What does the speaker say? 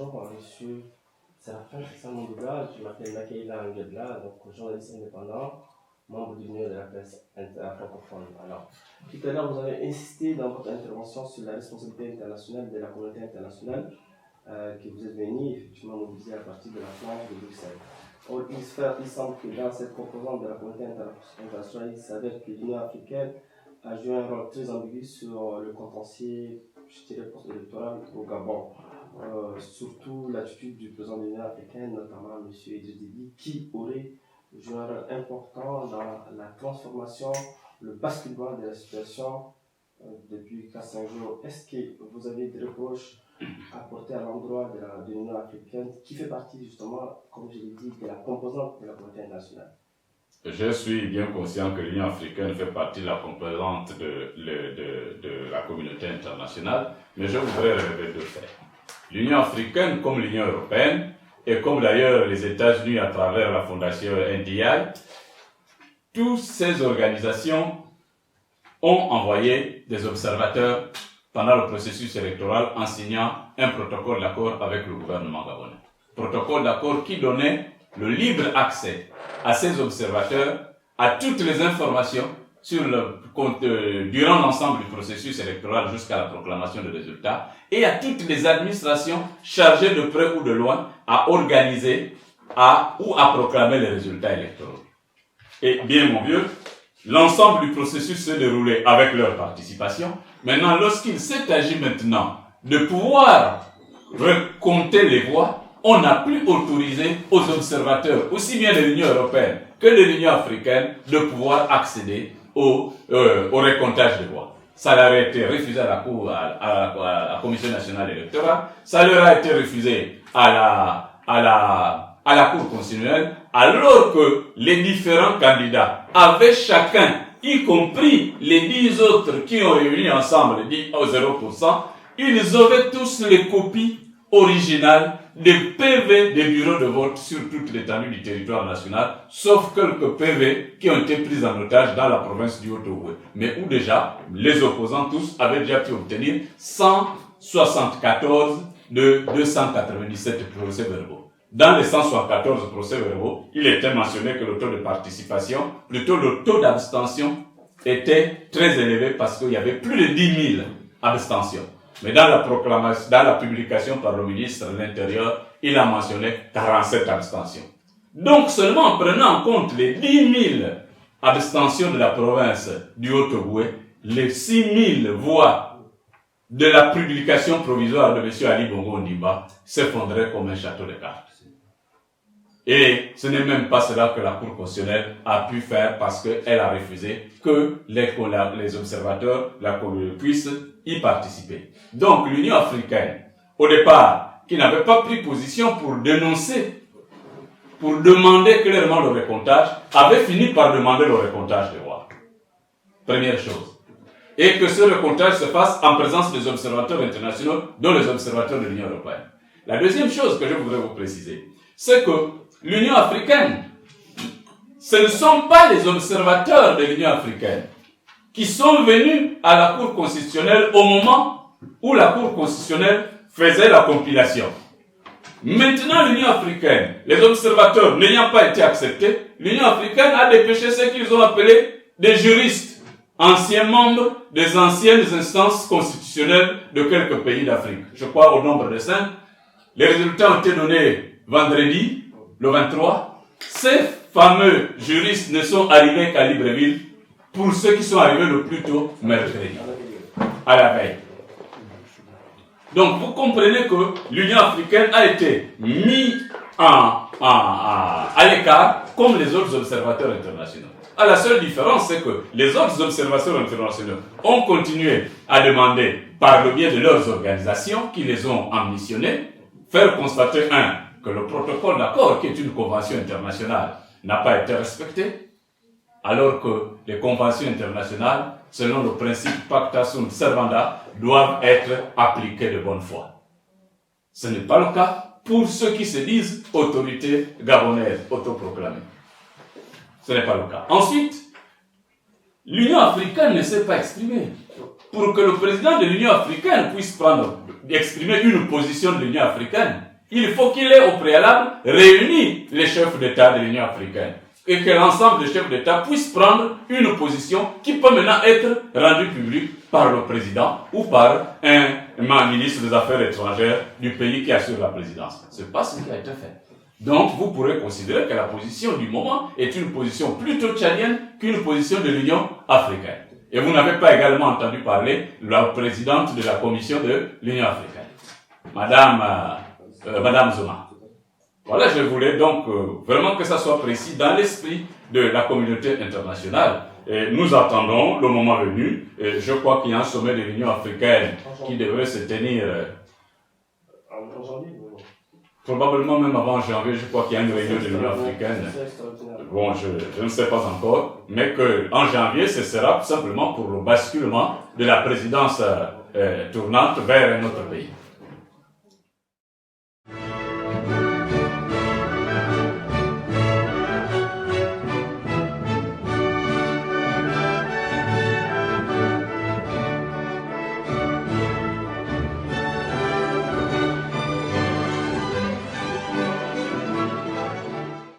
Bonjour, monsieur Séraphin Samondouga, je m'appelle Nakaïla Angedla, donc journaliste indépendant, membre du milieu de la presse francophone. Alors, tout à l'heure, vous avez insisté dans votre intervention sur la responsabilité internationale de la communauté internationale que vous êtes venu effectivement mobiliser à partir de la France de Bruxelles. Or, il semble que dans cette composante de la communauté internationale, il s'avère que l'Union africaine a joué un rôle très ambigu sur le contentieux, je dirais, post-électoral au Gabon. Surtout l'attitude du président de l'Union africaine, notamment M. Idriss Déby, qui aurait joué un rôle important dans la transformation, le basculement de la situation depuis 4-5 jours. Est-ce que vous avez des reproches à porter à l'endroit de l'Union africaine, qui fait partie justement, comme je l'ai dit, de la composante de la communauté internationale? Je suis bien conscient que l'Union africaine fait partie de la composante de la communauté internationale, mais je voudrais relever deux faits. L'Union africaine, comme l'Union européenne, et comme d'ailleurs les États-Unis à travers la fondation NDI, toutes ces organisations ont envoyé des observateurs pendant le processus électoral en signant un protocole d'accord avec le gouvernement gabonais. Protocole d'accord qui donnait le libre accès à ces observateurs à toutes les informations sur durant l'ensemble du processus électoral jusqu'à la proclamation des résultats et à toutes les administrations chargées de près ou de loin à organiser ou à proclamer les résultats électoraux. Et bien mon vieux, l'ensemble du processus s'est déroulé avec leur participation. Maintenant, lorsqu'il s'est agi maintenant de pouvoir recompter les voix, on n'a plus autorisé aux observateurs, aussi bien de l'Union européenne que de l'Union africaine, de pouvoir accéder au recomptage des voix. Ça leur a été refusé à la Commission nationale électorale, ça leur a été refusé à la Cour constitutionnelle, alors que les différents candidats avaient chacun, y compris les 10 autres qui ont réuni ensemble, dit au 0%, ils avaient tous les copies originales des PV des bureaux de vote sur toute l'étendue du territoire national, sauf quelques PV qui ont été pris en otage dans la province du Haut-Ogooué, mais où déjà les opposants tous avaient déjà pu obtenir 174 de 297 procès-verbaux. Dans les 174 procès-verbaux, il était mentionné que le taux de participation, plutôt le taux d'abstention, était très élevé parce qu'il y avait plus de 10 000 abstentions. Mais dans la publication par le ministre de l'Intérieur, il a mentionné 47 abstentions. Donc seulement en prenant en compte les 10 000 abstentions de la province du Haut-Ogooué, les 6 000 voix de la publication provisoire de M. Ali Bongo Ondimba s'effondraient comme un château de cartes. Et ce n'est même pas cela que la Cour constitutionnelle a pu faire parce qu'elle a refusé que les observateurs puissent y participer. Donc l'Union africaine, au départ, qui n'avait pas pris position pour dénoncer, pour demander clairement le recomptage, avait fini par demander le recomptage des voix. Première chose. Et que ce recomptage se fasse en présence des observateurs internationaux, dont les observateurs de l'Union européenne. La deuxième chose que je voudrais vous préciser, c'est que l'Union africaine, ce ne sont pas les observateurs de l'Union africaine qui sont venus à la Cour constitutionnelle au moment où la Cour constitutionnelle faisait la compilation. Maintenant, l'Union africaine, les observateurs n'ayant pas été acceptés, l'Union africaine a dépêché ce qu'ils ont appelé des juristes, anciens membres des anciennes instances constitutionnelles de quelques pays d'Afrique. Je crois au nombre de 5. Les résultats ont été donnés vendredi, le 23. Ces fameux juristes ne sont arrivés qu'à Libreville, pour ceux qui sont arrivés le plus tôt, mercredi, à la veille. Donc vous comprenez que l'Union africaine a été mise à l'écart comme les autres observateurs internationaux. La seule différence, c'est que les autres observateurs internationaux ont continué à demander, par le biais de leurs organisations qui les ont ambitionnés, faire constater, que le protocole d'accord, qui est une convention internationale, n'a pas été respecté, alors que les conventions internationales, selon le principe pacta sunt servanda, doivent être appliquées de bonne foi. Ce n'est pas le cas pour ceux qui se disent autorités gabonaises autoproclamées. Ce n'est pas le cas. Ensuite, l'Union africaine ne s'est pas exprimée. Pour que le président de l'Union africaine puisse exprimer une position de l'Union africaine, il faut qu'il ait au préalable réuni les chefs d'État de l'Union africaine et que l'ensemble des chefs d'État puissent prendre une position qui peut maintenant être rendue publique par le président ou par un ministre des Affaires étrangères du pays qui assure la présidence. Ce n'est pas ce qui a été fait. Donc, vous pourrez considérer que la position du moment est une position plutôt tchadienne qu'une position de l'Union africaine. Et vous n'avez pas également entendu parler de la présidente de la Commission de l'Union africaine, Madame Zuma. Voilà, je voulais donc vraiment que ça soit précis dans l'esprit de la communauté internationale. Et nous attendons le moment venu. Et je crois qu'il y a un sommet de l'Union africaine qui devrait se tenir En janvier, probablement même avant janvier. Je crois qu'il y a une réunion de l'Union africaine. Bon, je ne sais pas encore, mais que en janvier, ce sera tout simplement pour le basculement de la présidence tournante vers un autre pays.